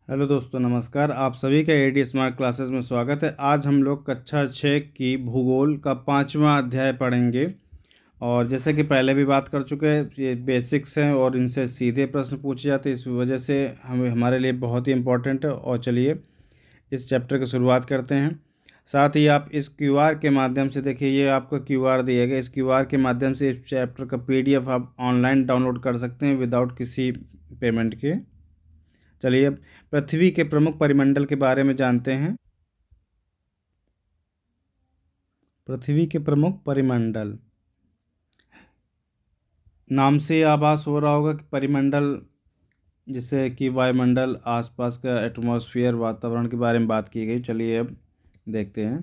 Hello दोस्तों, नमस्कार। आप सभी का एडी स्मार्ट क्लासेस में स्वागत है। आज हम लोग कक्षा 6 की भूगोल का 5वां अध्याय पढ़ेंगे। और जैसे कि पहले भी बात कर चुके हैं, ये बेसिक्स हैं और इनसे सीधे प्रश्न पूछे जाते हैं, इस वजह से हमारे लिए बहुत ही इम्पोर्टेंट है। और चलिए इस चैप्टर की शुरुआत करते हैं। साथ ही आप इस क्यूआर के माध्यम से देखिए, ये आपको क्यूआर दिया गया। इस क्यूआर के माध्यम से इस चैप्टर का पीडीएफ आप ऑनलाइन डाउनलोड कर सकते हैं विदाउट किसी पेमेंट के। चलिए अब पृथ्वी के प्रमुख परिमंडल के बारे में जानते हैं। पृथ्वी के प्रमुख परिमंडल नाम से आभास हो रहा होगा कि परिमंडल, जिसे कि वायुमंडल, आसपास का एटमॉस्फेयर, वातावरण के बारे में बात की गई। चलिए अब देखते हैं।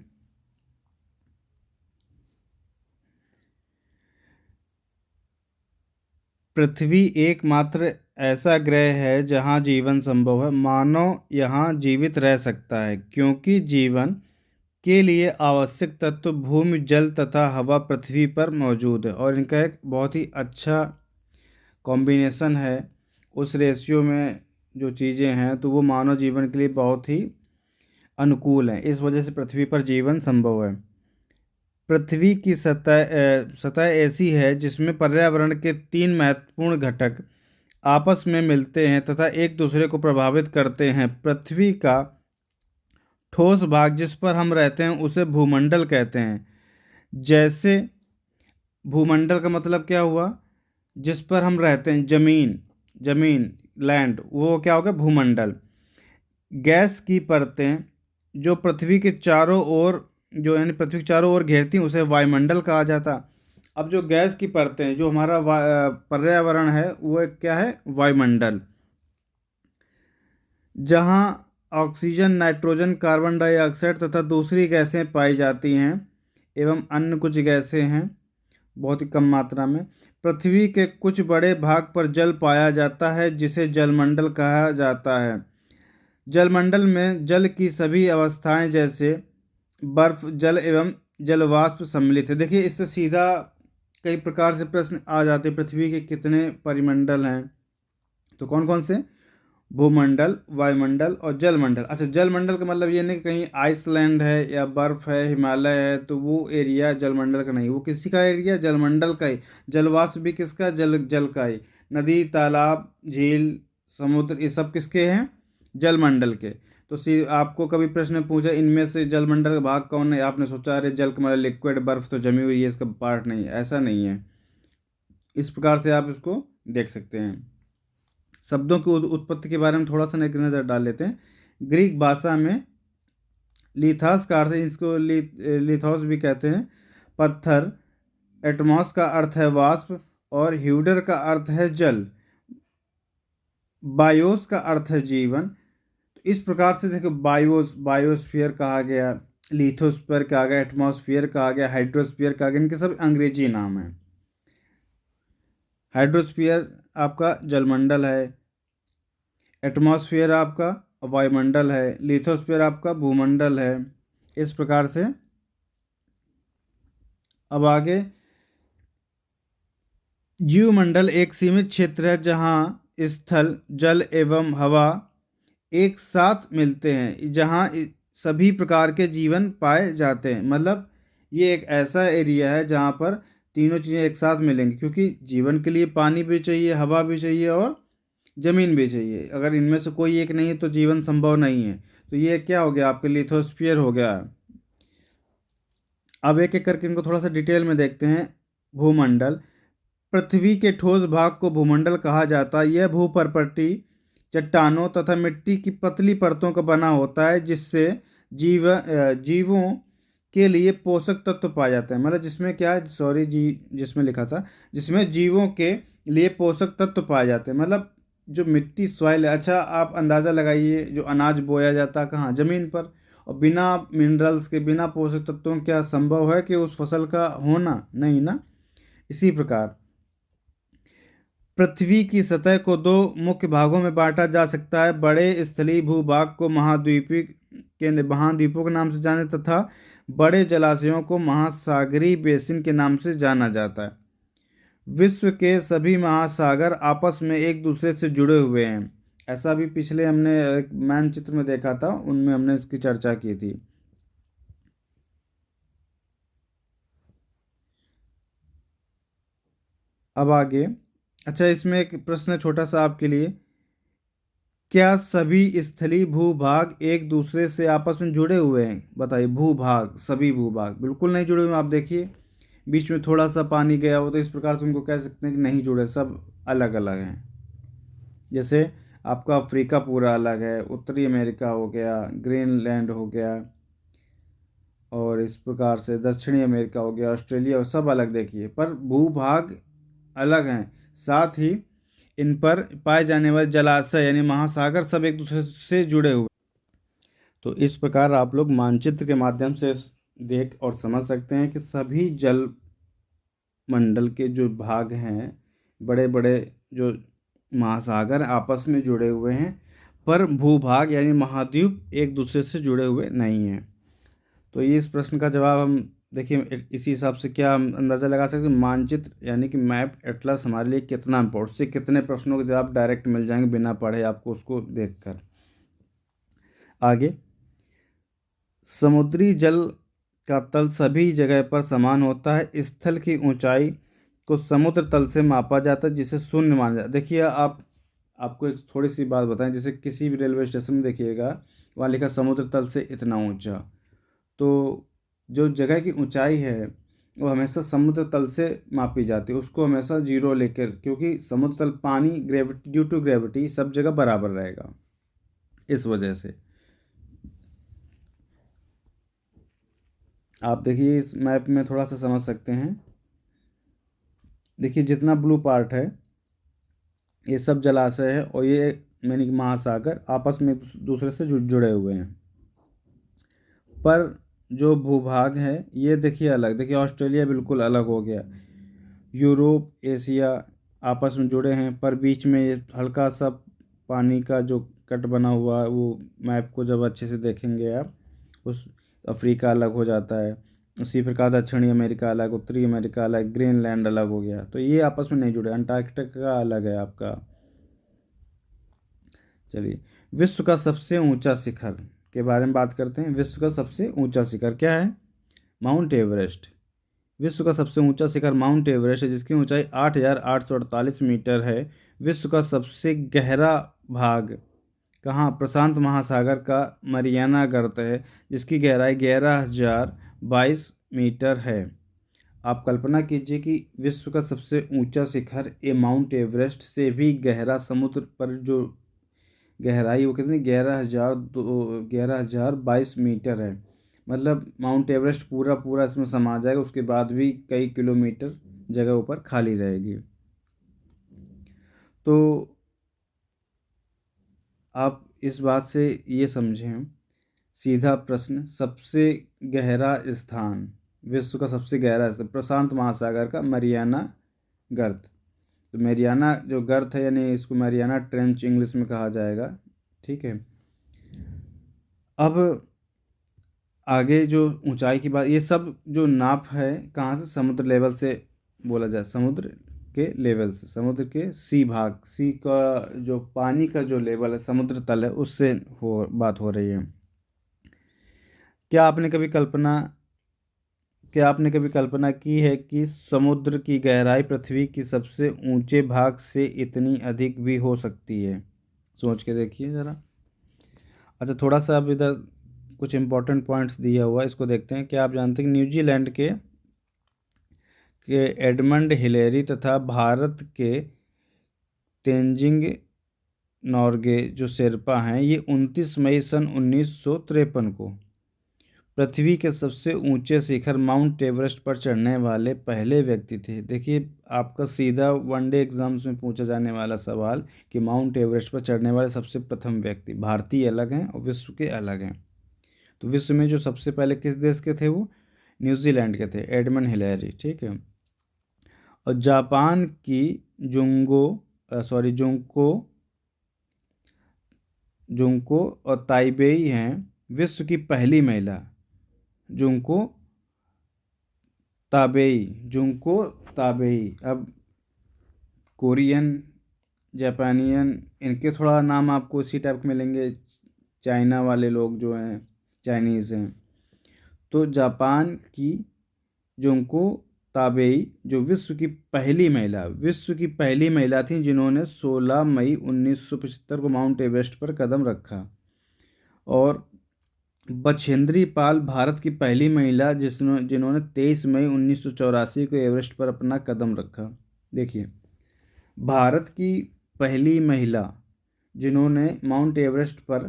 पृथ्वी एकमात्र ऐसा ग्रह है जहां जीवन संभव है। मानव यहां जीवित रह सकता है क्योंकि जीवन के लिए आवश्यक तत्व भूमि, जल तथा हवा पृथ्वी पर मौजूद है। और इनका एक बहुत ही अच्छा कॉम्बिनेशन है। उस रेशियो में जो चीज़ें हैं तो वो मानव जीवन के लिए बहुत ही अनुकूल हैं। इस वजह से पृथ्वी पर जीवन संभव है। पृथ्वी की सतह ऐसी है जिसमें पर्यावरण के 3 महत्वपूर्ण घटक आपस में मिलते हैं तथा एक दूसरे को प्रभावित करते हैं। पृथ्वी का ठोस भाग, जिस पर हम रहते हैं, उसे भूमंडल कहते हैं। जैसे भूमंडल का मतलब क्या हुआ? जिस पर हम रहते हैं, जमीन, जमीन, लैंड, वो क्या होगा? भूमंडल। गैस की परतें जो पृथ्वी के चारों ओर, जो यानी पृथ्वी के चारों ओर घेरती हैं, उसे वायुमंडल कहा जाता। अब जो गैस की परतें, जो हमारा पर्यावरण है, वो एक क्या है? वायुमंडल। जहाँ ऑक्सीजन, नाइट्रोजन, कार्बन डाइऑक्साइड तथा दूसरी गैसें पाई जाती हैं एवं अन्य कुछ गैसें हैं बहुत ही कम मात्रा में। पृथ्वी के कुछ बड़े भाग पर जल पाया जाता है जिसे जलमंडल कहा जाता है। जलमंडल में जल की सभी अवस्थाएं जैसे बर्फ, जल एवं जलवाष्प सम्मिलित है। देखिए, इससे सीधा कई प्रकार से प्रश्न आ जाते हैं। पृथ्वी के कितने परिमंडल हैं? तो कौन कौन से? भूमंडल, वायुमंडल और जलमंडल। अच्छा, जलमंडल का मतलब ये नहीं कि कहीं आइसलैंड है या बर्फ है, हिमालय है, तो वो एरिया जलमंडल का नहीं। वो किसी का एरिया? जलमंडल का ही। जलवाष्प भी किसका? जल का ही। नदी, तालाब, झील, समुद्र, ये सब किसके हैं? जलमंडल के। तो आपको कभी प्रश्न पूछा इनमें से जलमंडल का भाग कौन है, आपने सोचा अरे जल का मतलब लिक्विड, बर्फ तो जमी हुई है, इसका पार्ट नहीं है। ऐसा नहीं है। इस प्रकार से आप इसको देख सकते हैं। शब्दों की उत्पत्ति के बारे में थोड़ा सा एक नज़र डाल लेते हैं। ग्रीक भाषा में लिथास का अर्थ है, इसको लिथोस भी कहते हैं, पत्थर। एटमॉस का अर्थ है वाष्प और ह्यूडर का अर्थ है जल। बायोस का अर्थ है जीवन। तो इस प्रकार से देखो, बायोस्फीयर कहा गया, लिथोस्फीयर कहा गया, एटमॉस्फेयर कहा गया, हाइड्रोस्फीयर कहा गया। इनके सब अंग्रेजी नाम हैं। हाइड्रोस्फीयर आपका जलमंडल है, एटमॉस्फेयर आपका वायुमंडल है, लिथोस्फीयर आपका भूमंडल है। इस प्रकार से अब आगे, जीवमंडल एक सीमित क्षेत्र है जहां स्थल, जल एवं हवा एक साथ मिलते हैं, जहां सभी प्रकार के जीवन पाए जाते हैं। मतलब ये एक ऐसा एरिया है जहां पर तीनों चीज़ें एक साथ मिलेंगी, क्योंकि जीवन के लिए पानी भी चाहिए, हवा भी चाहिए और ज़मीन भी चाहिए। अगर इनमें से कोई एक नहीं है तो जीवन संभव नहीं है। तो ये क्या हो गया? आपके लिथोस्फीयर हो गया। अब एक एक करके इनको थोड़ा सा डिटेल में देखते हैं। भूमंडल, पृथ्वी के ठोस भाग को भूमंडल कहा जाता है। यह भूपर्पटी, चट्टानों तथा मिट्टी की पतली परतों का बना होता है जिससे जीवों के लिए पोषक तत्व पाए जाते हैं। मतलब जिसमें क्या है, सॉरी जी, जिसमें लिखा था, जिसमें जीवों के लिए पोषक तत्व पाए जाते हैं। मतलब जो मिट्टी, सॉइल है। अच्छा, आप अंदाज़ा लगाइए, जो अनाज बोया जाता है कहाँ? ज़मीन पर। और बिना मिनरल्स के, बिना पोषक तत्वों के क्या संभव है कि उस फसल का होना? नहीं ना। इसी प्रकार पृथ्वी की सतह को दो मुख्य भागों में बांटा जा सकता है। बड़े स्थलीय भूभाग को महाद्वीपों के नाम से जाने तथा बड़े जलाशयों को महासागरीय बेसिन के नाम से जाना जाता है। विश्व के सभी महासागर आपस में एक दूसरे से जुड़े हुए हैं। ऐसा भी पिछले हमने एक मानचित्र में देखा था, उनमें हमने इसकी चर्चा की थी। अब आगे, अच्छा इसमें एक प्रश्न है छोटा सा आपके लिए, क्या सभी स्थलीय भूभाग एक दूसरे से आपस में जुड़े हुए हैं? बताइए, भूभाग, सभी भूभाग बिल्कुल नहीं जुड़े हुए हैं। आप देखिए बीच में थोड़ा सा पानी गया हो तो इस प्रकार से उनको कह सकते हैं कि नहीं जुड़े, सब अलग अलग हैं। जैसे आपका अफ्रीका पूरा अलग है, उत्तरी अमेरिका हो गया, ग्रीनलैंड हो गया, और इस प्रकार से दक्षिणी अमेरिका हो गया, ऑस्ट्रेलिया, सब अलग देखिए, पर भूभाग अलग हैं। साथ ही इन पर पाए जाने वाले जलाशय यानी महासागर सब एक दूसरे से जुड़े हुए। तो इस प्रकार आप लोग मानचित्र के माध्यम से देख और समझ सकते हैं कि सभी जल मंडल के जो भाग हैं, बड़े बड़े जो महासागर आपस में जुड़े हुए हैं, पर भूभाग यानी महाद्वीप एक दूसरे से जुड़े हुए नहीं हैं। तो ये इस प्रश्न का जवाब हम देखिए इसी हिसाब से क्या हम अंदाज़ा लगा सकते हैं, मानचित्र यानी कि मैप एटलस हमारे लिए कितना इम्पोर्टेंट, से कितने प्रश्नों के जवाब डायरेक्ट मिल जाएंगे बिना पढ़े आपको उसको देखकर। आगे, समुद्री जल का तल सभी जगह पर समान होता है। स्थल की ऊंचाई को समुद्र तल से मापा जाता है जिसे शून्य माना जाता है। देखिए आपको एक थोड़ी सी बात बताएं, जैसे किसी भी रेलवे स्टेशन में देखिएगा वहाँ लिखा समुद्र तल से इतना ऊंचा, तो जो जगह की ऊंचाई है वो हमेशा समुद्र तल से मापी जाती है, उसको हमेशा जीरो लेकर, क्योंकि समुद्र तल पानी ग्रेविटी, ड्यू टू ग्रेविटी सब जगह बराबर रहेगा, इस वजह से। आप देखिए इस मैप में थोड़ा सा समझ सकते हैं। देखिए जितना ब्लू पार्ट है ये सब जलाशय है, और ये यानी कि महासागर आपस में एक दूसरे से जुड़े हुए हैं। पर जो भूभाग है ये देखिए अलग, देखिए ऑस्ट्रेलिया बिल्कुल अलग हो गया, यूरोप, एशिया आपस में जुड़े हैं, पर बीच में ये हल्का सा पानी का जो कट बना हुआ है, वो मैप को जब अच्छे से देखेंगे आप, उस अफ्रीका अलग हो जाता है। उसी प्रकार दक्षिणी अमेरिका अलग, उत्तरी अमेरिका अलग, ग्रीनलैंड अलग हो गया, तो ये आपस में नहीं जुड़े। अंटार्कटिका अलग है आपका। चलिए, विश्व का सबसे ऊंचा शिखर के बारे में बात करते हैं। विश्व का सबसे ऊंचा शिखर क्या है? Mount Everest. विश्व का सबसे ऊंचा शिखर माउंट एवरेस्ट है, जिसकी ऊंचाई 8,848 मीटर है। विश्व का सबसे गहरा भाग कहाँ? प्रशांत महासागर का मरियाना गर्त है, जिसकी गहराई 11,022 मीटर है। आप कल्पना कीजिए कि विश्व का सबसे ऊंचा शिखर ये माउंट एवरेस्ट से भी गहरा, समुद्र पर जो गहराई वो कितनी, 11,022 मीटर है। मतलब माउंट एवरेस्ट पूरा पूरा इसमें समा जाएगा, उसके बाद भी कई किलोमीटर जगह ऊपर खाली रहेगी। तो आप इस बात से ये समझें, सीधा प्रश्न, सबसे गहरा स्थान, विश्व का सबसे गहरा स्थान प्रशांत महासागर का मरियाना गर्त। तो मरियाना जो गर्त है, यानी इसको मरियाना ट्रेंच इंग्लिश में कहा जाएगा, ठीक है। अब आगे जो ऊंचाई की बात, ये सब जो नाप है कहाँ से? समुद्र लेवल से बोला जाए, समुद्र के लेवल से, समुद्र के सी भाग, सी का जो पानी का जो लेवल है, समुद्र तल है, उससे बात हो रही है। क्या आपने कभी कल्पना क्या आपने कभी कल्पना की है कि समुद्र की गहराई पृथ्वी की सबसे ऊंचे भाग से इतनी अधिक भी हो सकती है? सोच के देखिए ज़रा। अच्छा, थोड़ा सा अब इधर कुछ इंपॉर्टेंट पॉइंट्स दिया हुआ है, इसको देखते हैं। क्या आप जानते हैं कि न्यूजीलैंड के एडमंड हिलेरी तथा भारत के तेंजिंग नॉर्गे जो शेरपा हैं, ये 29 मई सन 1953 को पृथ्वी के सबसे ऊंचे शिखर माउंट एवरेस्ट पर चढ़ने वाले पहले व्यक्ति थे। देखिए आपका सीधा वनडे एग्जाम्स में पूछा जाने वाला सवाल कि माउंट एवरेस्ट पर चढ़ने वाले सबसे प्रथम व्यक्ति, भारतीय अलग हैं और विश्व के अलग हैं। तो विश्व में जो सबसे पहले किस देश के थे? वो न्यूजीलैंड के थे, एडमंड हिलेरी, ठीक है। और जापान की जुंको जुंको और ताइबेई हैं विश्व की पहली महिला। Junko Junko Tabei. अब कोरियन जापानियन, इनके थोड़ा नाम आपको इसी टाइप के मिलेंगे। चाइना वाले लोग जो हैं, चाइनीज़ हैं। तो जापान की जुंको ताबेई जो विश्व की पहली महिला थी जिन्होंने 16 मई 1975 को माउंट एवरेस्ट पर कदम रखा। और बछेंद्री पाल भारत की पहली महिला जिन्होंने 23 मई 1984 को एवरेस्ट पर अपना कदम रखा। देखिए, भारत की पहली महिला जिन्होंने माउंट एवरेस्ट पर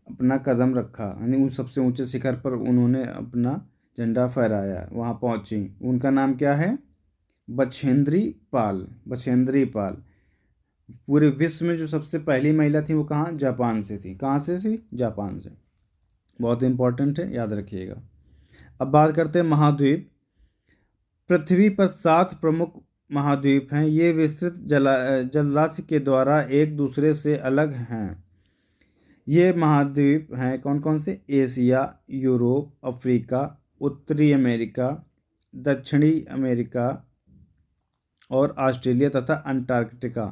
अपना कदम रखा, यानी उस सबसे ऊंचे शिखर पर उन्होंने अपना झंडा फहराया, वहाँ पहुँची, उनका नाम क्या है? बछेंद्री पाल। बछेंद्री पाल। पूरे विश्व में जो सबसे पहली महिला थी वो कहाँ? जापान से थी। कहाँ से थी? जापान से। बहुत इंपॉर्टेंट है, याद रखिएगा। अब बात करते हैं महाद्वीप। पृथ्वी पर 7 प्रमुख महाद्वीप हैं। ये विस्तृत जलराशि के द्वारा एक दूसरे से अलग हैं। ये महाद्वीप हैं कौन कौन से? एशिया, यूरोप, अफ्रीका, उत्तरी अमेरिका, दक्षिणी अमेरिका और ऑस्ट्रेलिया तथा अंटार्कटिका।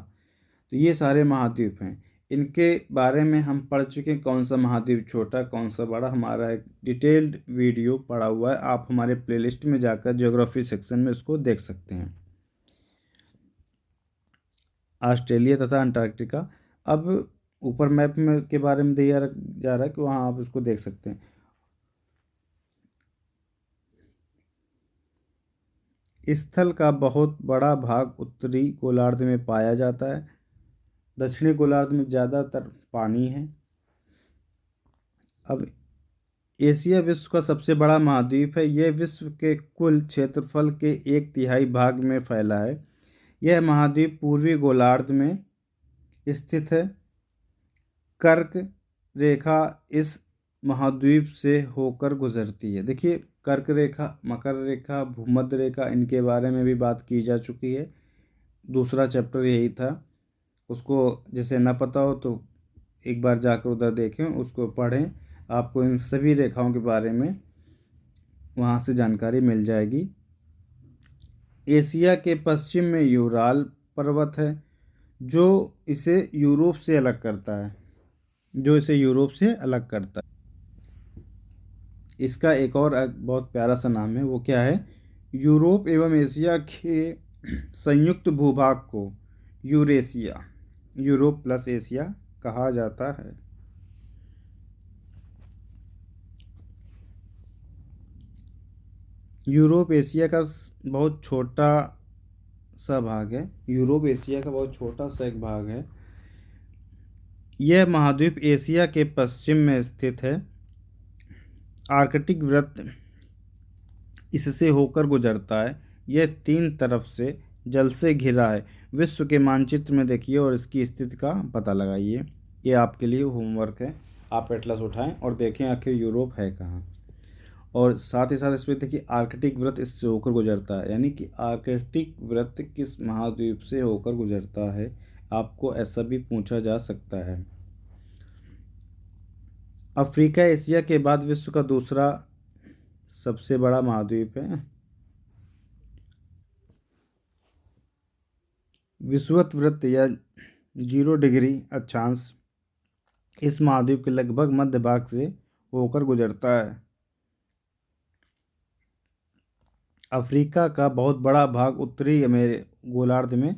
तो ये सारे महाद्वीप हैं। इनके बारे में हम पढ़ चुके हैं, कौन सा महाद्वीप छोटा, कौन सा बड़ा। हमारा एक डिटेल्ड वीडियो पड़ा हुआ है, आप हमारे प्लेलिस्ट में जाकर ज्योग्राफी सेक्शन में उसको देख सकते हैं। ऑस्ट्रेलिया तथा अंटार्कटिका। अब ऊपर मैप में के बारे में दिया जा रहा है कि वहाँ आप उसको देख सकते हैं। स्थल का बहुत बड़ा भाग उत्तरी गोलार्ध में पाया जाता है। दक्षिणी गोलार्ध में ज़्यादातर पानी है। अब एशिया विश्व का सबसे बड़ा महाद्वीप है। यह विश्व के कुल क्षेत्रफल के 1/3 भाग में फैला है। यह महाद्वीप पूर्वी गोलार्ध में स्थित है। कर्क रेखा इस महाद्वीप से होकर गुजरती है। देखिए, कर्क रेखा, मकर रेखा, भूमध्य रेखा, इनके बारे में भी बात की जा चुकी है। दूसरा चैप्टर यही था। उसको जैसे ना पता हो तो एक बार जाकर उधर देखें, उसको पढ़ें, आपको इन सभी रेखाओं के बारे में वहाँ से जानकारी मिल जाएगी। एशिया के पश्चिम में यूराल पर्वत है जो इसे यूरोप से अलग करता है। इसका एक और बहुत प्यारा सा नाम है, वो क्या है? यूरोप एवं एशिया के संयुक्त भूभाग को यूरेशिया, यूरोप प्लस एशिया कहा जाता है। यूरोप एशिया का बहुत छोटा सा भाग है। यूरोप एशिया का बहुत छोटा सा एक भाग है। यह महाद्वीप एशिया के पश्चिम में स्थित है। आर्कटिक वृत्त इससे होकर गुजरता है। यह 3 तरफ से जल से घिरा है। विश्व के मानचित्र में देखिए और इसकी स्थिति का पता लगाइए। ये आपके लिए होमवर्क है। आप एटलस उठाएं और देखें आखिर यूरोप है कहाँ। और साथ ही साथ इसमें देखिए आर्कटिक वृत्त इससे होकर गुजरता है, यानी कि आर्कटिक वृत्त किस महाद्वीप से होकर गुजरता है, आपको ऐसा भी पूछा जा सकता है। अफ्रीका एशिया के बाद विश्व का दूसरा सबसे बड़ा महाद्वीप है। विषुवत वृत्त या 0 डिग्री अक्षांश इस महाद्वीप के लगभग मध्य भाग से होकर गुजरता है। अफ्रीका का बहुत बड़ा भाग उत्तरी गोलार्ध में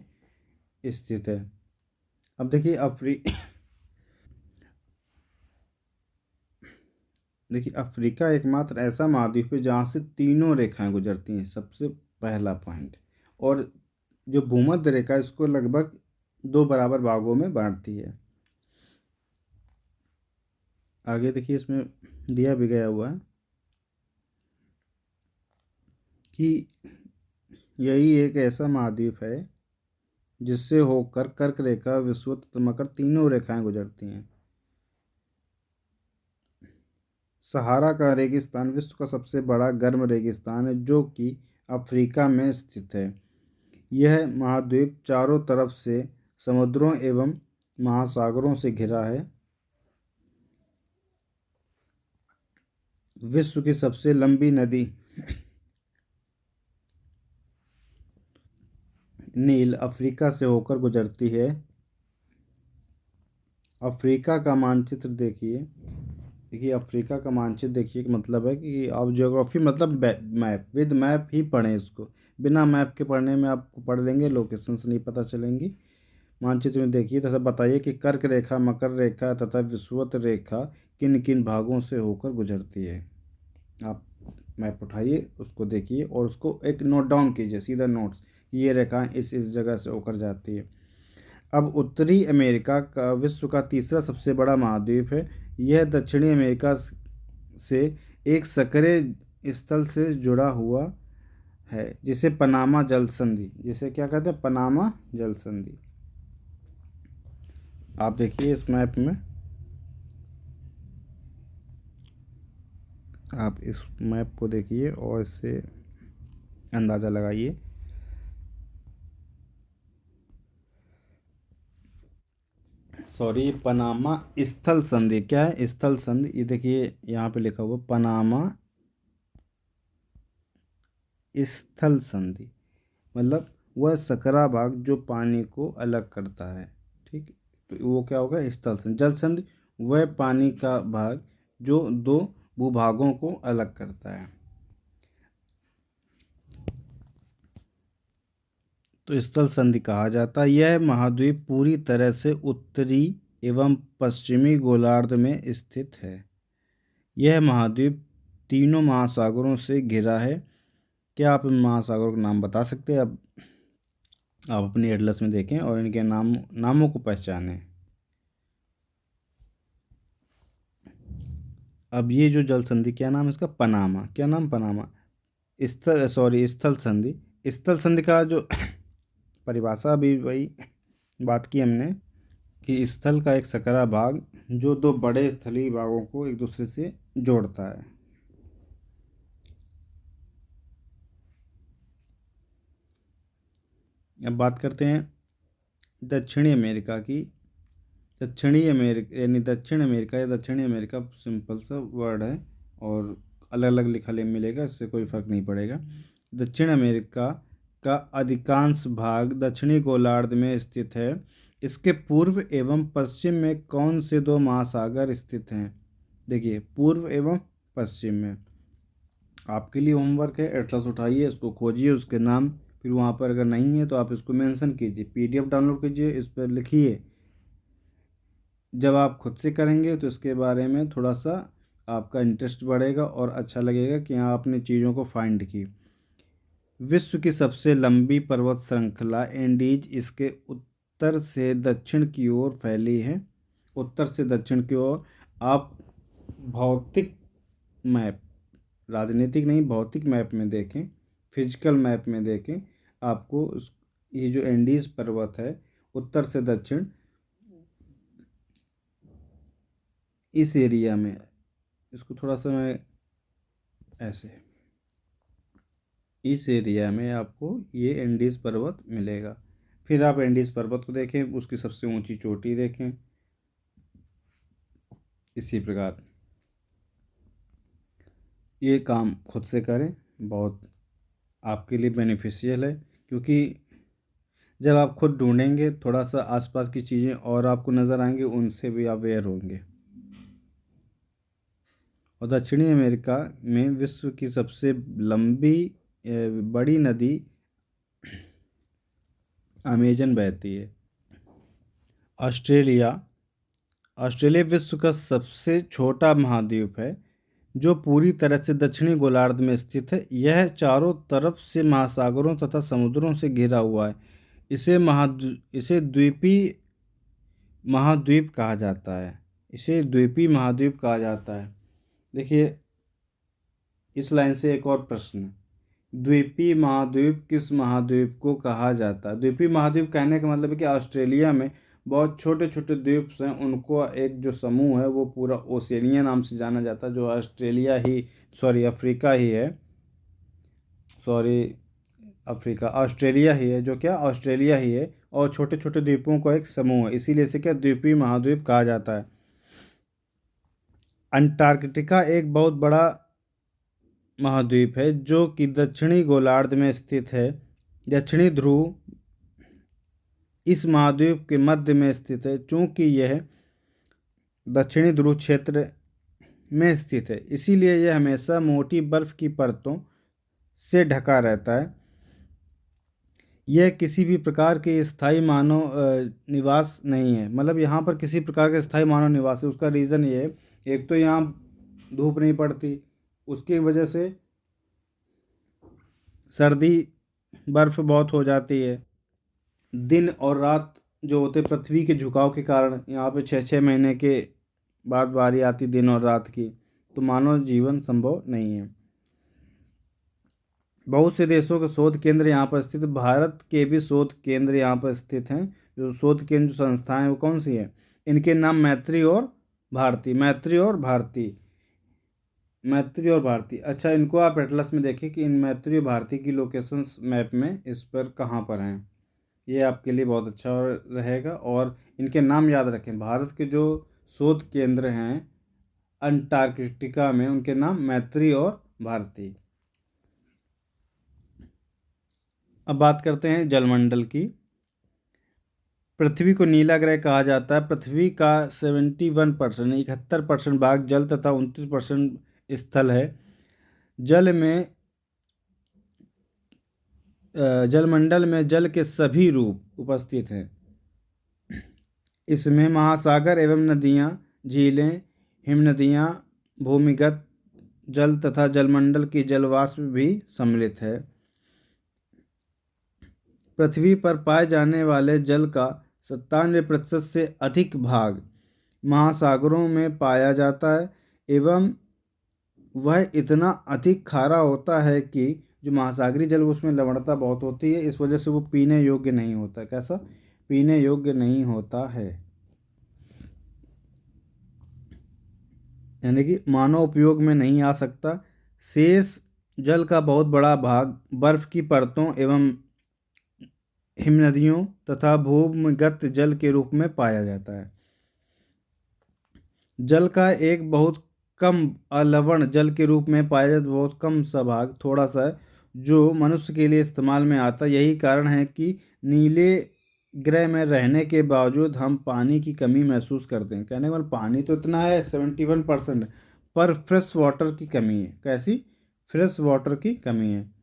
स्थित है। अब देखिए देखिए, अफ्रीका एकमात्र ऐसा महाद्वीप है जहाँ से तीनों रेखाएं गुजरती हैं, सबसे पहला पॉइंट। और जो भूमध्य रेखा है इसको लगभग 2 बराबर भागों में बांटती है। आगे देखिए, इसमें दिया भी गया हुआ है कि यही एक ऐसा महाद्वीप है जिससे होकर कर्क रेखा, विषुवत, मकर तीनों रेखाएं गुजरती हैं। सहारा का रेगिस्तान विश्व का सबसे बड़ा गर्म रेगिस्तान है जो कि अफ्रीका में स्थित है। यह महाद्वीप चारों तरफ से समुद्रों एवं महासागरों से घिरा है। विश्व की सबसे लंबी नदी नील अफ्रीका से होकर गुजरती है। अफ्रीका का मानचित्र देखिए। देखिए अफ्रीका का मानचित्र देखिए कि मतलब है कि आप ज्योग्राफी मतलब मैप विद मैप ही पढ़ें इसको। बिना मैप के पढ़ने में आपको पढ़ लेंगे, लोकेशंस नहीं पता चलेंगी। मानचित्र में देखिए तथा बताइए कि कर्क रेखा, मकर रेखा तथा विषुवत रेखा किन किन भागों से होकर गुजरती है। आप मैप उठाइए, उसको देखिए और उसको एक नोट डाउन कीजिए, सीधा नोट्स, ये रेखाएं इस जगह से होकर जाती है। अब उत्तरी अमेरिका का विश्व का तीसरा सबसे बड़ा महाद्वीप है। यह दक्षिणी अमेरिका से एक सक्रिय स्थल से जुड़ा हुआ है, जिसे पनामा जल संधि, जिसे क्या कहते हैं, पनामा जल संधि। आप देखिए इस मैप में, आप इस मैप को देखिए और इससे अंदाज़ा लगाइए। सॉरी, पनामा स्थल संधि क्या है, स्थल संधि, ये देखिए यहाँ पे लिखा हुआ पनामा स्थल संधि, मतलब वह सकरा भाग जो पानी को अलग करता है। ठीक, तो वो क्या होगा, स्थल संधि। जल संधि वह पानी का भाग जो दो भूभागों को अलग करता है। तो स्थल संधि कहा जाता है। यह महाद्वीप पूरी तरह से उत्तरी एवं पश्चिमी गोलार्ध में स्थित है। यह महाद्वीप तीनों महासागरों से घिरा है। क्या आप इन महासागरों के नाम बता सकते हैं? अब आप अपनी एटलस में देखें और इनके नामों को पहचानें। अब ये जो जल संधि, क्या नाम है इसका, पनामा, क्या नाम, पनामा स्थल संधि। स्थल संधि का जो परिभाषा अभी वही बात की हमने कि स्थल का एक सकरा भाग जो दो बड़े स्थलीय भागों को एक दूसरे से जोड़ता है। अब बात करते हैं दक्षिणी अमेरिका की। दक्षिणी अमेरिका यानी दक्षिण अमेरिका या दक्षिणी अमेरिका सिंपल सा वर्ड है और अलग अलग लिखा मिलेगा, इससे कोई फ़र्क नहीं पड़ेगा। दक्षिण अमेरिका का अधिकांश भाग दक्षिणी गोलार्ध में स्थित है। इसके पूर्व एवं पश्चिम में कौन से दो महासागर स्थित हैं? देखिए पूर्व एवं पश्चिम में आपके लिए होमवर्क है, एटलस उठाइए, इसको खोजिए, उसके नाम, फिर वहाँ पर अगर नहीं है तो आप इसको मेंशन कीजिए, पीडीएफ डाउनलोड कीजिए, इस पर लिखिए। जब आप खुद से करेंगे तो इसके बारे में थोड़ा सा आपका इंटरेस्ट बढ़ेगा और अच्छा लगेगा कि हाँ आपने चीज़ों को फाइंड की। विश्व की सबसे लंबी पर्वत श्रृंखला एंडीज इसके उत्तर से दक्षिण की ओर फैली है। उत्तर से दक्षिण की ओर आप भौतिक मैप, राजनीतिक नहीं, भौतिक मैप में देखें, फिजिकल मैप में देखें, आपको ये जो एंडीज पर्वत है उत्तर से दक्षिण इस एरिया में, इसको थोड़ा सा मैं ऐसे, इस एरिया में आपको ये एंडीज पर्वत मिलेगा। फिर आप एंडीज पर्वत को देखें, उसकी सबसे ऊंची चोटी देखें। इसी प्रकार ये काम खुद से करें, बहुत आपके लिए बेनिफिशियल है, क्योंकि जब आप खुद ढूंढेंगे थोड़ा सा आसपास की चीज़ें और आपको नज़र आएंगे, उनसे भी आप अवेयर होंगे। और दक्षिणी अमेरिका में विश्व की सबसे लंबी बड़ी नदी अमेजन बहती है। ऑस्ट्रेलिया ऑस्ट्रेलिया विश्व का सबसे छोटा महाद्वीप है जो पूरी तरह से दक्षिणी गोलार्ध में स्थित है। यह चारों तरफ से महासागरों तथा समुद्रों से घिरा हुआ है। इसे द्वीपीय महाद्वीप कहा जाता है। इसे द्वीपीय महाद्वीप कहा जाता है। देखिए इस लाइन से एक और प्रश्न, द्वीपीय महाद्वीप किस महाद्वीप को कहा जाता है? द्वीपीय महाद्वीप कहने का मतलब है कि ऑस्ट्रेलिया में बहुत छोटे छोटे द्वीप हैं, उनको एक जो समूह है वो पूरा ओसेनिया नाम से जाना जाता है, जो ऑस्ट्रेलिया ही, सॉरी अफ्रीका ही है, सॉरी अफ्रीका, ऑस्ट्रेलिया ही है, जो क्या ऑस्ट्रेलिया ही है, और छोटे छोटे द्वीपों का एक समूह है, इसीलिए इसे क्या द्वीपीय महाद्वीप कहा जाता है। अंटार्कटिका एक बहुत बड़ा महाद्वीप है जो कि दक्षिणी गोलार्ध में स्थित है। दक्षिणी ध्रुव इस महाद्वीप के मध्य में स्थित है। चूँकि यह दक्षिणी ध्रुव क्षेत्र में स्थित है, इसीलिए यह हमेशा मोटी बर्फ की परतों से ढका रहता है। यह किसी भी प्रकार के स्थायी मानव निवास नहीं है। मतलब यहाँ पर किसी प्रकार का स्थायी मानव निवास है। उसका रीज़न ये है, एक तो यहाँ धूप नहीं पड़ती, उसकी वजह से सर्दी बर्फ़ बहुत हो जाती है। दिन और रात जो होते पृथ्वी के झुकाव के कारण यहाँ पे 6-6 महीने के बाद बारी आती दिन और रात की, तो मानव जीवन संभव नहीं है। बहुत से देशों के शोध केंद्र यहाँ पर स्थित, भारत के भी शोध केंद्र यहाँ पर स्थित हैं। जो शोध केंद्र जो संस्थाएं हैं वो कौन सी है? इनके नाम मैत्री और भारती, मैत्री और भारती, मैत्री और भारती। अच्छा, इनको आप एटलस में देखें कि इन मैत्री और भारती की लोकेशंस मैप में इस पर कहाँ पर हैं। ये आपके लिए बहुत अच्छा रहेगा। और इनके नाम याद रखें। भारत के जो शोध केंद्र हैं अंटार्कटिका में, उनके नाम मैत्री और भारती। अब बात करते हैं जलमंडल की। पृथ्वी को नीला ग्रह कहा जाता है। पृथ्वी का 71% 71% भाग जल तथा 29% स्थल है। जलमंडल में जल के सभी रूप उपस्थित हैं। इसमें महासागर एवं नदियाँ, झीलें, हिमनदियाँ, भूमिगत जल तथा जलमंडल की जलवाष्प भी सम्मिलित है। पृथ्वी पर पाए जाने वाले जल का 97% से अधिक भाग महासागरों में पाया जाता है एवं वह इतना अधिक खारा होता है कि जो महासागरीय जल उसमें लवणता बहुत होती है, इस वजह से वो पीने योग्य नहीं होता। कैसा? पीने योग्य नहीं होता है, यानी कि मानव उपयोग में नहीं आ सकता। शेष जल का बहुत बड़ा भाग बर्फ की परतों एवं हिमनदियों तथा भूमिगत जल के रूप में पाया जाता है। जल का एक बहुत कम अलवण जल के रूप में पाया जाता बहुत कम सा भाग, थोड़ा सा है, जो मनुष्य के लिए इस्तेमाल में आता है। यही कारण है कि नीले ग्रह में रहने के बावजूद हम पानी की कमी महसूस करते हैं। कहने का मतलब पानी तो इतना है 71%, पर फ्रेश वाटर की कमी है। कैसी? फ्रेश वाटर की कमी है।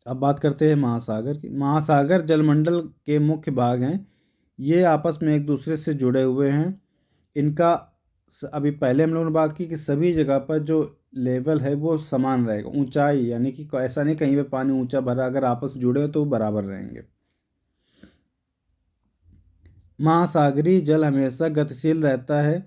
अब बात करते हैं महासागर की। महासागर जलमंडल के मुख्य भाग हैं। ये आपस में एक दूसरे से जुड़े हुए हैं। इनका अभी पहले हम लोगों ने बात की कि सभी जगह पर जो लेवल है वो समान रहेगा, ऊंचाई, यानी कि ऐसा नहीं कहीं पे पानी ऊंचा भरा, अगर आपस में जुड़े हो तो बराबर रहेंगे। महासागरीय जल हमेशा गतिशील रहता है।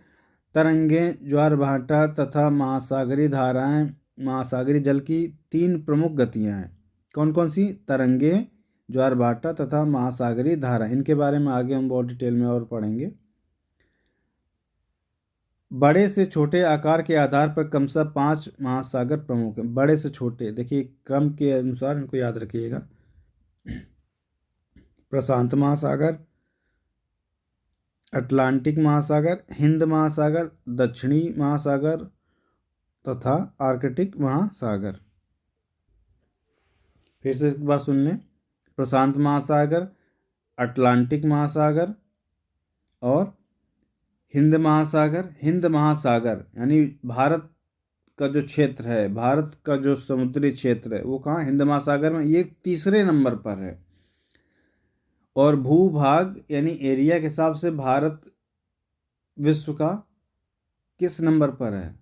तरंगें, ज्वार भाटा तथा महासागरीय धाराएं महासागरीय जल की 3 प्रमुख गतियां हैं। कौन कौन सी? तरंगें, ज्वार भाटा तथा महासागरीय धारा। इनके बारे में आगे हम बहुत डिटेल में और पढ़ेंगे। बड़े से छोटे आकार के आधार पर क्रमशः 5 महासागर प्रमुख हैं। बड़े से छोटे, देखिए क्रम के अनुसार इनको याद रखिएगा। प्रशांत महासागर, अटलांटिक महासागर, हिंद महासागर, दक्षिणी महासागर तथा आर्कटिक महासागर। फिर से एक बार सुन लें। प्रशांत महासागर, अटलांटिक महासागर और हिंद महासागर। हिंद महासागर यानी भारत का जो क्षेत्र है, भारत का जो समुद्री क्षेत्र है वो कहाँ? हिंद महासागर में, ये तीसरे नंबर पर है। और भूभाग यानी एरिया के हिसाब से भारत विश्व का किस नंबर पर है?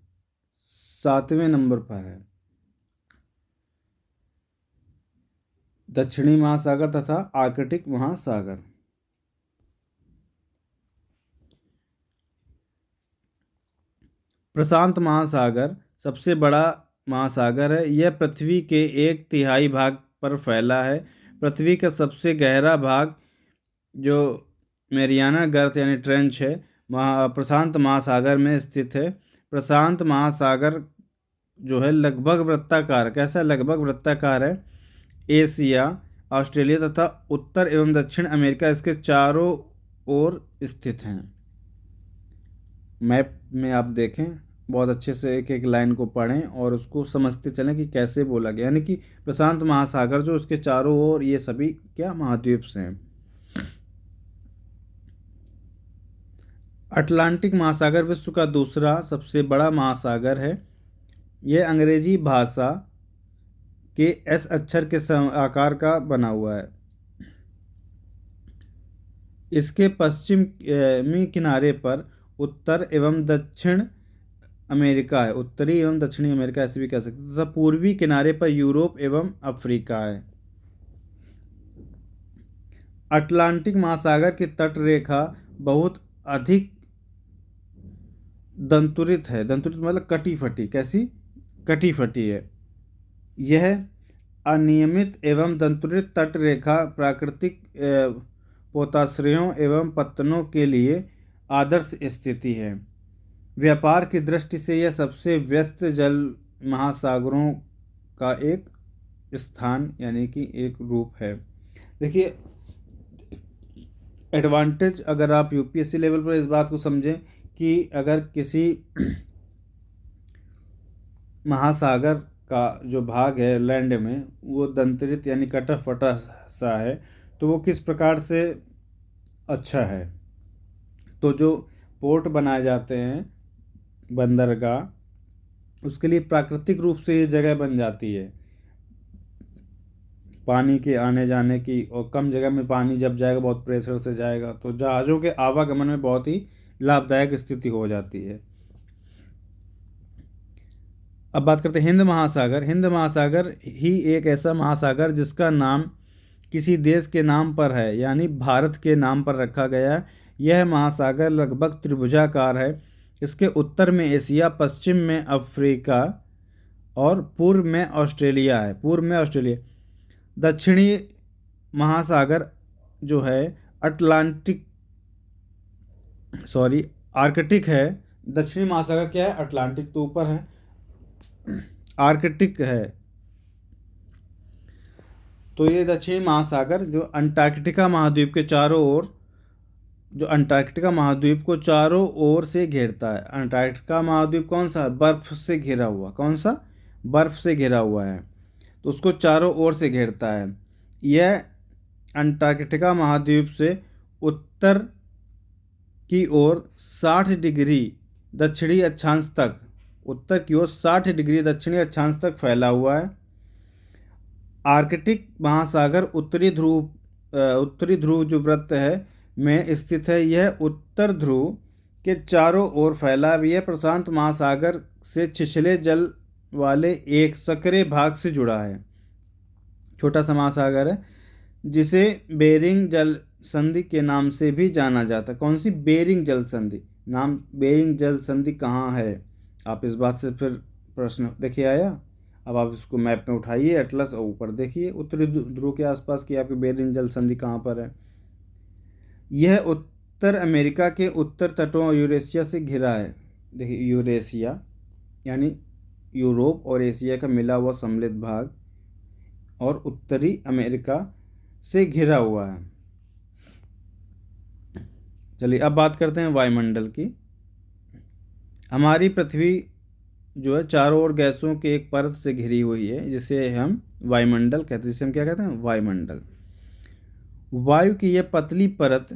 7वें नंबर पर है। दक्षिणी महासागर तथा आर्कटिक महासागर। प्रशांत महासागर सबसे बड़ा महासागर है। यह पृथ्वी के 1/3 भाग पर फैला है। पृथ्वी का सबसे गहरा भाग जो मैरियाना गर्त यानी ट्रेंच है, प्रशांत महासागर में स्थित है। प्रशांत महासागर जो है लगभग वृत्ताकार, कैसा? लगभग वृत्ताकार है। एशिया, ऑस्ट्रेलिया तथा उत्तर एवं दक्षिण अमेरिका इसके चारों ओर स्थित हैं। मैप में आप देखें, बहुत अच्छे से एक एक लाइन को पढ़ें और उसको समझते चलें कि कैसे बोला गया। यानी कि प्रशांत महासागर जो उसके चारों ओर, ये सभी क्या? महाद्वीप से हैं। अटलांटिक महासागर विश्व का दूसरा सबसे बड़ा महासागर है। यह अंग्रेजी भाषा के एस अक्षर के आकार का बना हुआ है। इसके पश्चिमी किनारे पर उत्तर एवं दक्षिण अमेरिका है, उत्तरी एवं दक्षिणी अमेरिका ऐसे भी कह सकते हैं, तथा पूर्वी किनारे पर यूरोप एवं अफ्रीका है। अटलांटिक महासागर की तट रेखा बहुत अधिक दंतुरित है। दंतुरित मतलब कटी फटी, कैसी? कटी फटी है। यह अनियमित एवं दंतुरित तट रेखा प्राकृतिक पोताश्रयों एवं पत्तनों के लिए आदर्श स्थिति है। व्यापार की दृष्टि से यह सबसे व्यस्त जल महासागरों का एक स्थान यानी कि एक रूप है। देखिए, एडवांटेज अगर आप यूपीएससी लेवल पर इस बात को समझें कि अगर किसी महासागर का जो भाग है लैंड में वो दंतरित यानी कटा फटा सा है तो वो किस प्रकार से अच्छा है। तो जो पोर्ट बनाए जाते हैं, बंदरगाह, उसके लिए प्राकृतिक रूप से ये जगह बन जाती है पानी के आने जाने की, और कम जगह में पानी जब जाएगा बहुत प्रेशर से जाएगा तो जहाज़ों के आवागमन में बहुत ही लाभदायक स्थिति हो जाती है। अब बात करते हैं हिंद महासागर। हिंद महासागर ही एक ऐसा महासागर जिसका नाम किसी देश के नाम पर है, यानी भारत के नाम पर रखा गया है। यह महासागर लगभग त्रिभुजाकार है। इसके उत्तर में एशिया, पश्चिम में अफ्रीका और पूर्व में ऑस्ट्रेलिया है। पूर्व में ऑस्ट्रेलिया। दक्षिणी महासागर जो है आर्कटिक है। दक्षिणी महासागर क्या है? अटलांटिक तो ऊपर है, आर्कटिक है। तो ये दक्षिणी महासागर जो अंटार्कटिका महाद्वीप के चारों ओर, जो अंटार्कटिका महाद्वीप को चारों ओर से घेरता है। अंटार्कटिका महाद्वीप कौन सा? बर्फ से घिरा हुआ। कौन सा? बर्फ से घिरा हुआ है, तो उसको चारों ओर से घेरता है। यह अंटार्कटिका महाद्वीप से उत्तर की ओर 60 डिग्री दक्षिणी अक्षांश तक, उत्तर की ओर 60 डिग्री दक्षिणी अक्षांश तक फैला हुआ है। आर्कटिक महासागर उत्तरी ध्रुव जो वृत्त है में स्थित है। यह उत्तर ध्रुव के चारों ओर फैला है। यह प्रशांत महासागर से छिछले जल वाले एक संकरे भाग से जुड़ा है। छोटा सा महासागर है जिसे बेरिंग जल संधि के नाम से भी जाना जाता है। कौन सी? बेरिंग जल संधि। नाम बेरिंग जल संधि कहाँ है? आप इस बात से फिर प्रश्न देखिए आया। अब आप इसको मैप में उठाइए, एटलस, और ऊपर देखिए उत्तरी ध्रुव के आसपास की आपकी बेरिंग जल संधि कहाँ पर है। यह उत्तर अमेरिका के उत्तर तटों और यूरेशिया से घिरा है। देखिए, यूरेशिया यानी यूरोप और एशिया का मिला हुआ सम्मिलित भाग, और उत्तरी अमेरिका से घिरा हुआ है। चलिए अब बात करते हैं वायुमंडल की। हमारी पृथ्वी जो है चारों ओर गैसों के एक परत से घिरी हुई है जिसे हम वायुमंडल कहते हैं। जिसे हम क्या कहते हैं? वायुमंडल। वायु की यह पतली परत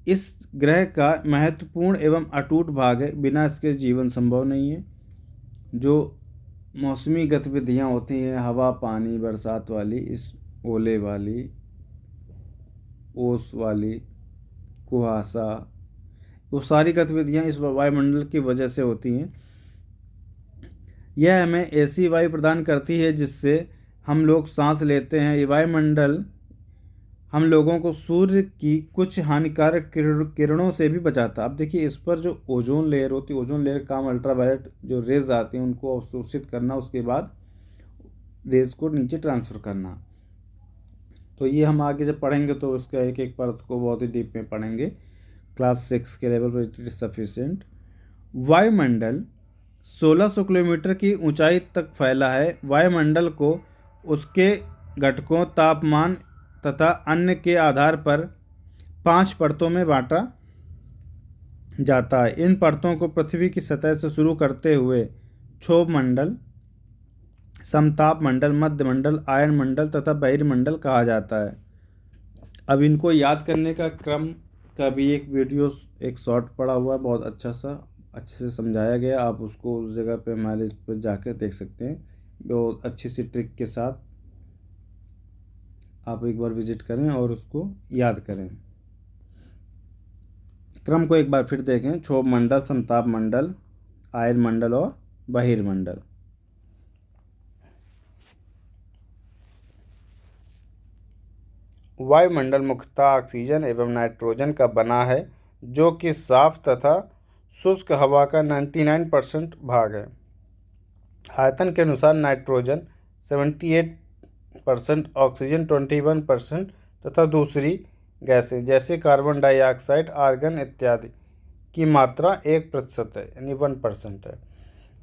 इस ग्रह का महत्वपूर्ण एवं अटूट भाग है। बिना इसके जीवन संभव नहीं है। जो मौसमी गतिविधियाँ होती हैं, हवा, पानी, बरसात वाली, इस ओले वाली, ओस वाली, कुहासा, वो सारी गतिविधियाँ इस वायुमंडल की वजह से होती हैं। यह हमें ऐसी वायु प्रदान करती है जिससे हम लोग सांस लेते हैं। ये वायुमंडल हम लोगों को सूर्य की कुछ हानिकारक किरणों से भी बचाता है। अब देखिए, इस पर जो ओजोन लेयर होती है, ओजोन लेयर काम अल्ट्रावायलेट जो रेज आती हैं उनको अवशोषित करना, उसके बाद रेज को नीचे ट्रांसफ़र करना। तो ये हम आगे जब पढ़ेंगे तो उसका एक एक परत को बहुत ही डीप में पढ़ेंगे। क्लास 6 के लेवल पर इट इज सफिशिएंट। वायुमंडल 1600 किलोमीटर की ऊंचाई तक फैला है। वायुमंडल को उसके घटकों, तापमान तथा अन्य के आधार पर 5 परतों में बांटा जाता है। इन परतों को पृथ्वी की सतह से शुरू करते हुए क्षोभ मंडल, समताप मंडल, मध्य मंडल, आयन मंडल तथा बहिर्मंडल कहा जाता है। अब इनको याद करने का क्रम का भी एक वीडियो, एक शॉर्ट पड़ा हुआ है, बहुत अच्छा सा, अच्छे से समझाया गया। आप उसको उस जगह पे हमारे इस पर जाकर देख सकते हैं, बहुत अच्छी सी ट्रिक के साथ। आप एक बार विजिट करें और उसको याद करें। क्रम को एक बार फिर देखें। क्षोभ मंडल, समताप मंडल, आयन मंडल और बहिर्मंडल। वायुमंडल मुख्यतः ऑक्सीजन एवं नाइट्रोजन का बना है, जो कि साफ तथा शुष्क हवा का 99% भाग है। आयतन के अनुसार नाइट्रोजन 78%, ऑक्सीजन 21% तथा दूसरी गैसें जैसे कार्बन डाइऑक्साइड, आर्गन इत्यादि की मात्रा 1% है, यानी 1% है।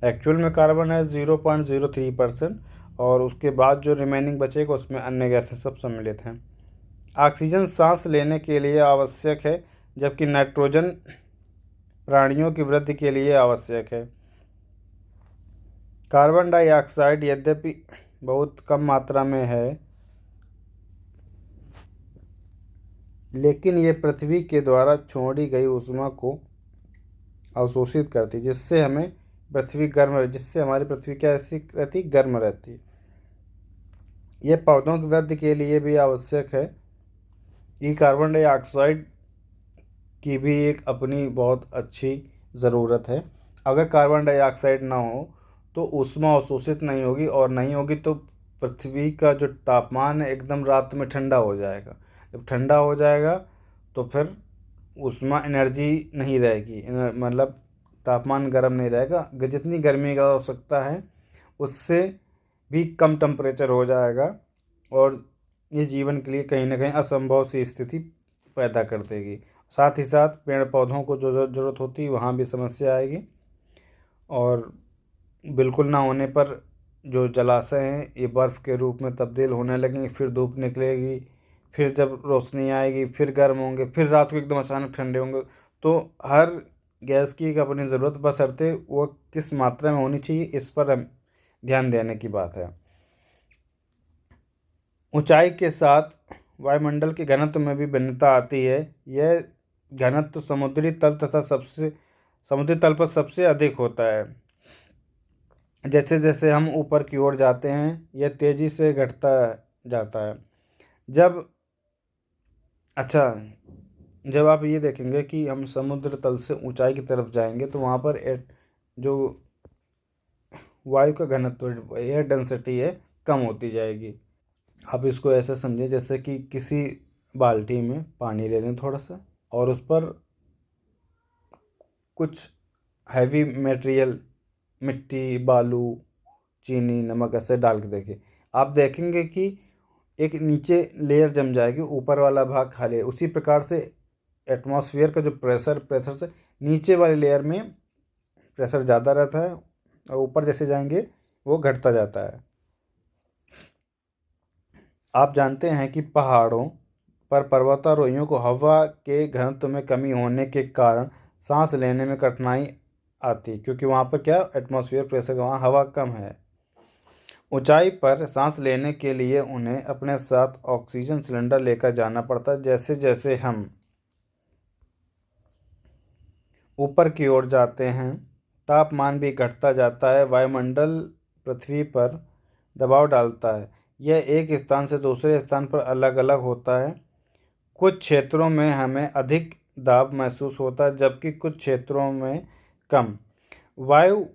एक्चुअल में कार्बन है 0.03%, और उसके बाद जो रिमेनिंग बचेगा उसमें अन्य गैसें सब सम्मिलित हैं। ऑक्सीजन सांस लेने के लिए आवश्यक है, जबकि नाइट्रोजन प्राणियों की वृद्धि के लिए आवश्यक है। कार्बन डाइऑक्साइड यद्यपि बहुत कम मात्रा में है, लेकिन ये पृथ्वी के द्वारा छोड़ी गई ऊष्मा को अवशोषित करती, जिससे हमारी पृथ्वी क्या रहती, गर्म रहती। ये पौधों की वृद्धि के लिए भी आवश्यक है। ये कार्बन डाइऑक्साइड की भी एक अपनी बहुत अच्छी ज़रूरत है। अगर कार्बन डाइऑक्साइड ना हो तो ऊष्मा अवशोषित नहीं होगी, और नहीं होगी तो पृथ्वी का जो तापमान है एकदम रात में ठंडा हो जाएगा। जब ठंडा हो जाएगा तो फिर ऊष्मा एनर्जी नहीं रहेगी, मतलब तापमान गर्म नहीं रहेगा। जितनी गर्मी का आवश्यकता है उससे भी कम टेम्परेचर हो जाएगा, और ये जीवन के लिए कहीं ना कहीं असंभव सी स्थिति पैदा कर देगी। साथ ही साथ पेड़ पौधों को जो ज़रूरत होती है वहाँ भी समस्या आएगी, और बिल्कुल ना होने पर जो जलाशय हैं ये बर्फ़ के रूप में तब्दील होने लगेंगे, फिर धूप निकलेगी, फिर जब रोशनी आएगी फिर गर्म होंगे, फिर रात को एकदम अचानक ठंडे होंगे। तो हर गैस की एक अपनी ज़रूरत, बशर्ते वो किस मात्रा में होनी चाहिए इस पर हम ध्यान देने की बात है। ऊंचाई के साथ वायुमंडल के घनत्व में भी भिन्नता आती है। यह घनत्व समुद्री तल पर सबसे अधिक होता है। जैसे जैसे हम ऊपर की ओर जाते हैं यह तेज़ी से घटता जाता है। जब अच्छा जब आप ये देखेंगे कि हम समुद्र तल से ऊंचाई की तरफ जाएंगे तो वहाँ पर जो वायु का घनत्व, एयर डेंसिटी है, कम होती जाएगी। आप इसको ऐसे समझिए जैसे कि किसी बाल्टी में पानी ले लें थोड़ा सा, और उस पर कुछ हैवी मटेरियल, मिट्टी, बालू, चीनी, नमक ऐसे डाल के देखें। आप देखेंगे कि एक नीचे लेयर जम जाएगी, ऊपर वाला भाग खाली है। उसी प्रकार से एटमॉस्फेयर का जो प्रेशर से नीचे वाली लेयर में प्रेशर ज़्यादा रहता है, और ऊपर जैसे जाएंगे वो घटता जाता है। आप जानते हैं कि पहाड़ों पर पर्वतारोहियों को हवा के घनत्व में कमी होने के कारण सांस लेने में कठिनाई आती है, क्योंकि वहाँ पर क्या, एटमॉस्फेयर प्रेशर, वहाँ हवा कम है। ऊंचाई पर सांस लेने के लिए उन्हें अपने साथ ऑक्सीजन सिलेंडर लेकर जाना पड़ता है। जैसे जैसे हम ऊपर की ओर जाते हैं तापमान भी घटता जाता है। वायुमंडल पृथ्वी पर दबाव डालता है। यह एक स्थान से दूसरे स्थान पर अलग अलग होता है। कुछ क्षेत्रों में हमें अधिक दाब महसूस होता है, जबकि कुछ क्षेत्रों में कम। वायु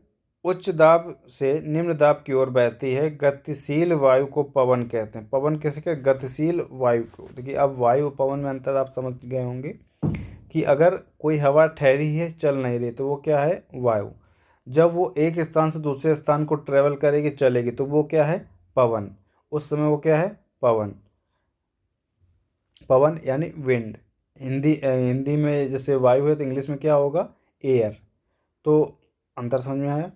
उच्च दाब से निम्न दाब की ओर बहती है। गतिशील वायु को पवन कहते हैं। पवन कैसे कहते हैं, गतिशील वायु को। देखिए अब वायु पवन में अंतर आप समझ गए होंगे कि अगर कोई हवा ठहरी है, चल नहीं रही, तो वो क्या है, वायु। जब वो एक स्थान से दूसरे स्थान को ट्रेवल करेगी, चलेगी, तो वो क्या है, पवन। उस समय वो क्या है, पवन। पवन यानी विंड। हिंदी में जैसे वायु है तो इंग्लिश में क्या होगा, एयर। तो अंतर समझ में आया।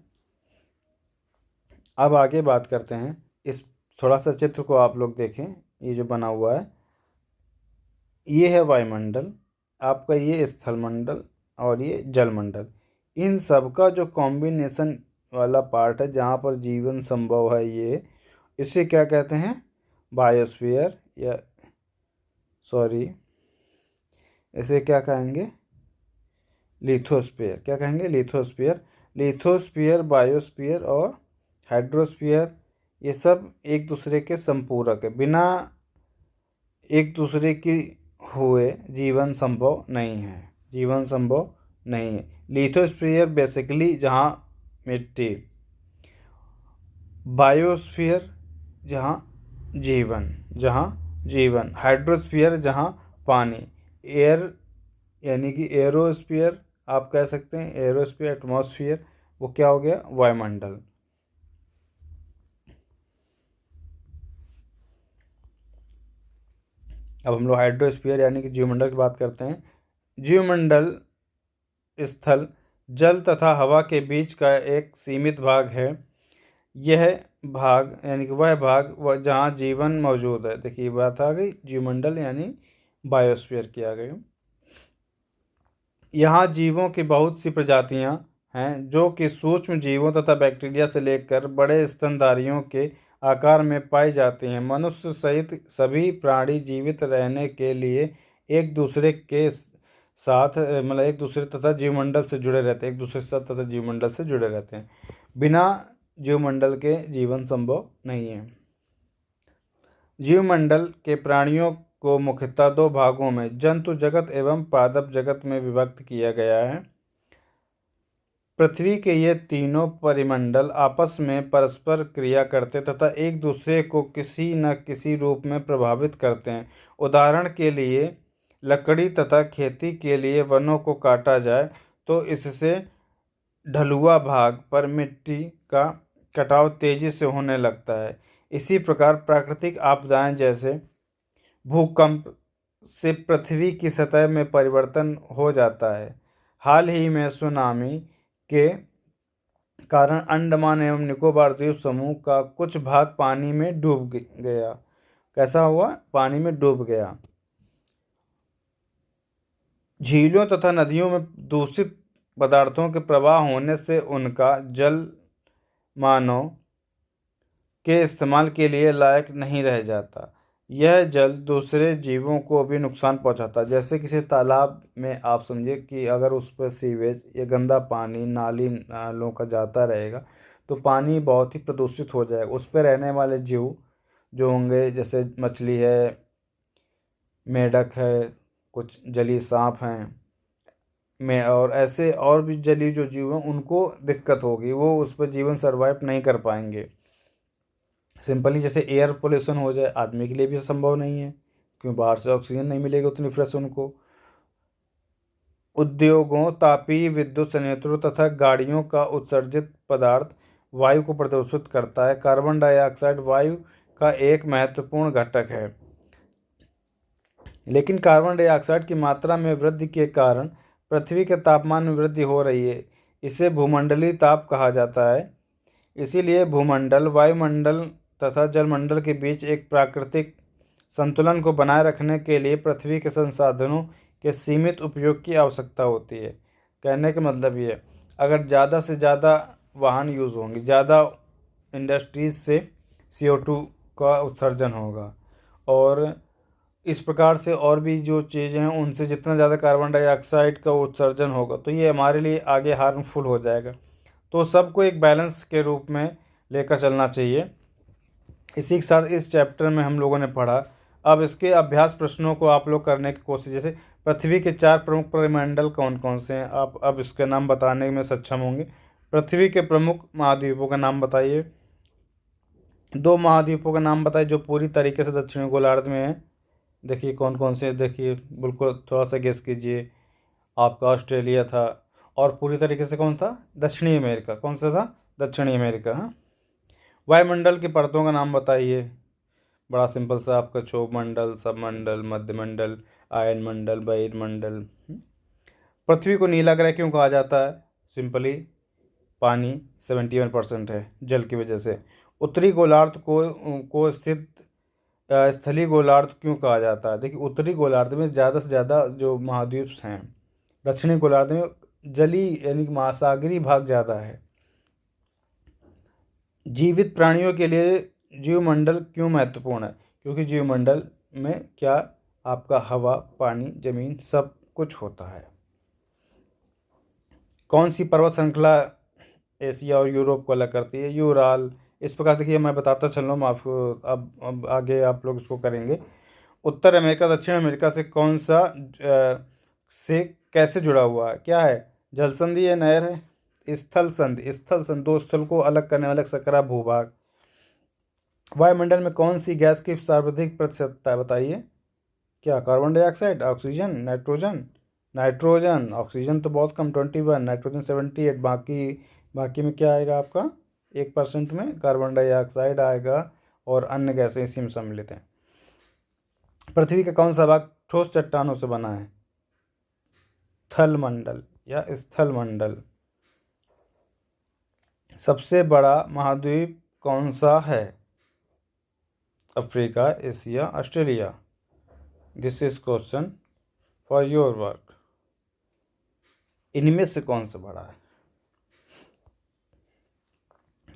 अब आगे बात करते हैं। इस थोड़ा सा चित्र को आप लोग देखें, ये जो बना हुआ है ये है वायुमंडल, आपका ये स्थलमंडल और ये जलमंडल। इन सब का जो कॉम्बिनेशन वाला पार्ट है जहाँ पर जीवन संभव है, ये इसे क्या कहते हैं, बायोस्फीयर, या सॉरी इसे क्या कहेंगे? लिथोस्फीयर। क्या कहेंगे? लिथोस्फीयर। लिथोस्फीयर, बायोस्फीयर और हाइड्रोस्फीयर ये सब एक दूसरे के संपूरक है। बिना एक दूसरे की हुए जीवन संभव नहीं है। जीवन संभव नहीं है। लिथोस्फीयर बेसिकली जहाँ मिट्टी, बायोस्फीयर जहाँ जीवन, हाइड्रोस्फीयर जहाँ पानी, एयर यानी कि एरोस्फीयर आप कह सकते हैं, एरोस्फीयर, एटमॉस्फेयर वो क्या हो गया? वायुमंडल। अब हम लोग हाइड्रोस्फीयर यानी कि जीवमंडल की बात करते हैं। जीवमंडल स्थल, जल तथा हवा के बीच का एक सीमित भाग है। यह भाग यानी कि वह भाग जहाँ जीवन मौजूद है। देखिए बात आ गई, जीवमंडल यानी बायोस्फीयर की आ गई। यहाँ जीवों की बहुत सी प्रजातियाँ हैं जो कि सूक्ष्म जीवों तथा बैक्टीरिया से लेकर बड़े स्तनधारियों के आकार में पाई जाती हैं। मनुष्य सहित सभी प्राणी जीवित रहने के लिए एक दूसरे के साथ मतलब एक दूसरे तथा जीवमंडल से जुड़े रहते हैं, एक दूसरे के साथ तथा जीवमंडल से जुड़े रहते हैं। बिना जीवमंडल के जीवन संभव नहीं है। जीवमंडल के प्राणियों को मुख्यतः दो भागों में जंतु जगत एवं पादप जगत में विभक्त किया गया है। पृथ्वी के ये तीनों परिमंडल आपस में परस्पर क्रिया करते तथा एक दूसरे को किसी न किसी रूप में प्रभावित करते हैं। उदाहरण के लिए लकड़ी तथा खेती के लिए वनों को काटा जाए तो इससे ढलुआ भाग पर मिट्टी का कटाव तेजी से होने लगता है। इसी प्रकार प्राकृतिक आपदाएं जैसे भूकंप से पृथ्वी की सतह में परिवर्तन हो जाता है। हाल ही में सुनामी के कारण अंडमान एवं निकोबार द्वीप समूह का कुछ भाग पानी में डूब गया। कैसा हुआ? पानी में डूब गया। झीलों तथा नदियों में दूषित पदार्थों के प्रवाह होने से उनका जल मानव के इस्तेमाल के लिए लायक नहीं रह जाता। यह जल दूसरे जीवों को भी नुकसान पहुंचाता है। जैसे किसी तालाब में आप समझिए कि अगर उस पर सीवेज या गंदा पानी नाली नालों का जाता रहेगा तो पानी बहुत ही प्रदूषित हो जाएगा। उस पर रहने वाले जीव जो होंगे, जैसे मछली है, मेढक है, कुछ जलीय सांप हैं में और ऐसे और भी जलीय जो जीव हैं उनको दिक्कत होगी, वो उस पर जीवन सर्वाइव नहीं कर पाएंगे। सिंपली जैसे एयर पोल्यूशन हो जाए, आदमी के लिए भी संभव नहीं है क्योंकि बाहर से ऑक्सीजन नहीं मिलेगी उतनी फ्रेश उनको। उद्योगों, तापीय विद्युत संयंत्रों तथा गाड़ियों का उत्सर्जित पदार्थ वायु को प्रदूषित करता है। कार्बन डाइऑक्साइड वायु का एक महत्वपूर्ण घटक है, लेकिन कार्बन डाइऑक्साइड की मात्रा में वृद्धि के कारण पृथ्वी के तापमान में वृद्धि हो रही है। इसे भूमंडलीय ताप कहा जाता है। इसीलिए भूमंडल, वायुमंडल तथा जलमंडल के बीच एक प्राकृतिक संतुलन को बनाए रखने के लिए पृथ्वी के संसाधनों के सीमित उपयोग की आवश्यकता होती है। कहने का मतलब ये है, अगर ज़्यादा से ज़्यादा वाहन यूज़ होंगे, ज़्यादा इंडस्ट्रीज से CO2 का उत्सर्जन होगा और इस प्रकार से और भी जो चीज़ें हैं उनसे जितना ज़्यादा कार्बन डाइऑक्साइड का उत्सर्जन होगा तो ये हमारे लिए आगे हार्मफुल हो जाएगा। तो सबको एक बैलेंस के रूप में लेकर चलना चाहिए। इसी के साथ इस चैप्टर में हम लोगों ने पढ़ा। अब इसके अभ्यास प्रश्नों को आप लोग करने की कोशिश, जैसे पृथ्वी के 4 प्रमुख परिमंडल कौन कौन से हैं, आप अब इसके नाम बताने में सक्षम होंगे। पृथ्वी के प्रमुख महाद्वीपों का नाम बताइए। 2 महाद्वीपों का नाम बताइए जो पूरी तरीके से दक्षिणी गोलार्ध में है। देखिए कौन कौन से, देखिए बिल्कुल थोड़ा सा गेस कीजिए। आपका ऑस्ट्रेलिया था और पूरी तरीके से कौन था? दक्षिणी अमेरिका। कौन सा था? दक्षिणी अमेरिका। हाँ। वायुमंडल की परतों का नाम बताइए। बड़ा सिंपल सा आपका क्षोभ मंडल, सबमंडल, मध्यमंडल, आयन मंडल, बहिर्मंडल। पृथ्वी को नीला ग्रह क्यों कहा जाता है? सिंपली पानी 71% है जल की वजह से। उत्तरी गोलार्ध को स्थित स्थलीय गोलार्ध क्यों कहा जाता है? देखिए उत्तरी गोलार्ध में ज़्यादा से ज़्यादा जो महाद्वीप हैं, दक्षिणी गोलार्ध में जलीय यानी कि महासागरीय भाग ज़्यादा है। जीवित प्राणियों के लिए जीवमंडल क्यों महत्वपूर्ण है? क्योंकि जीवमंडल में क्या आपका हवा, पानी, जमीन सब कुछ होता है। कौन सी पर्वत श्रृंखला एशिया और यूरोप को अलग करती है? यूराल। इस प्रकार देखिए मैं बताता चल रहा हूँ आपको, अब आगे आप लोग इसको करेंगे। उत्तर अमेरिका दक्षिण अमेरिका से कौन सा से कैसे जुड़ा हुआ है? क्या है? जल संधि है, नहर है, स्थल संधि। स्थल संधि, दो स्थल को अलग करने वाला सकरा भूभाग। वायुमंडल में कौन सी गैस की सर्वाधिक प्रतिशतता है? बताइए। क्या? Carbon dioxide, oxygen, nitrogen? Nitrogen. Oxygen तो बहुत कम 21, नाइट्रोजन 78। बाकी में क्या आएगा आपका? 1% में कार्बन डाइऑक्साइड आएगा और अन्य गैसें इसी में सम्मिलित हैं। पृथ्वी का कौन सा भाग ठोस चट्टानों से बना है? थलमंडल या स्थलमंडल। सबसे बड़ा महाद्वीप कौन सा है? Africa, Asia, Australia? This is question for your work. इनमें से कौन सा बड़ा है?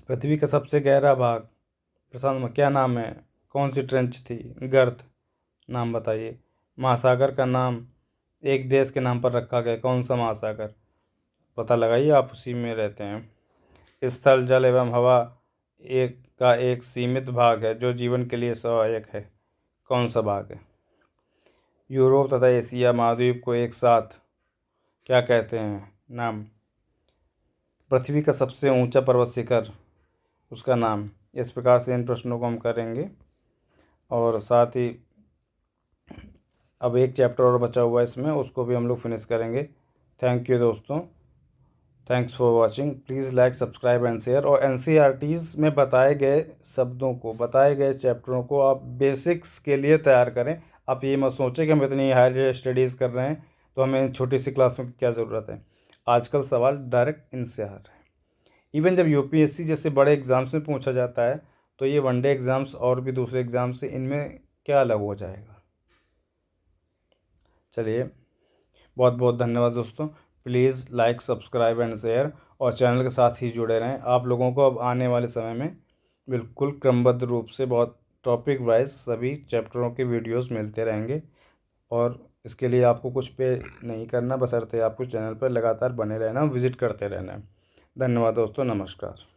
पृथ्वी का सबसे गहरा भाग प्रशांत में क्या नाम है? कौन सी ट्रेंच थी? गर्त। नाम बताइए। महासागर का नाम एक देश के नाम पर रखा गया, कौन सा महासागर? पता लगाइए, आप उसी में रहते हैं। स्थल, जल एवं हवा एक सीमित भाग है जो जीवन के लिए सहायक है, कौन सा भाग है? यूरोप तथा एशिया महाद्वीप को एक साथ क्या कहते हैं? नाम। पृथ्वी का सबसे ऊंचा पर्वत शिखर, उसका नाम। इस प्रकार से इन प्रश्नों को हम करेंगे और साथ ही अब एक चैप्टर और बचा हुआ है इसमें, उसको भी हम लोग फिनिश करेंगे। थैंक यू दोस्तों, thanks for watching. Please like, subscribe and share. और एनसीईआरटीज़ में बताए गए शब्दों को, बताए गए चैप्टरों को आप बेसिक्स के लिए तैयार करें। आप ये मत सोचें कि हम इतनी हायर स्टडीज़ कर रहे हैं तो हमें छोटी सी क्लासों की क्या ज़रूरत है। आजकल सवाल डायरेक्ट इनसे आ रहे हैं। इवन जब यूपीएससी जैसे बड़े एग्ज़ाम्स में पूछा जाता है तो ये वनडे एग्ज़ाम्स और भी दूसरे एग्ज़ाम से इनमें क्या अलग हो जाएगा? चलिए, बहुत बहुत धन्यवाद दोस्तों। Please like, subscribe and share और चैनल के साथ ही जुड़े रहें। आप लोगों को अब आने वाले समय में बिल्कुल क्रमबद्ध रूप से बहुत टॉपिक वाइज सभी चैप्टरों के वीडियोस मिलते रहेंगे और इसके लिए आपको कुछ पे नहीं करना, बशर्ते आपको चैनल पर लगातार बने रहना, विजिट करते रहना है। धन्यवाद दोस्तों, नमस्कार।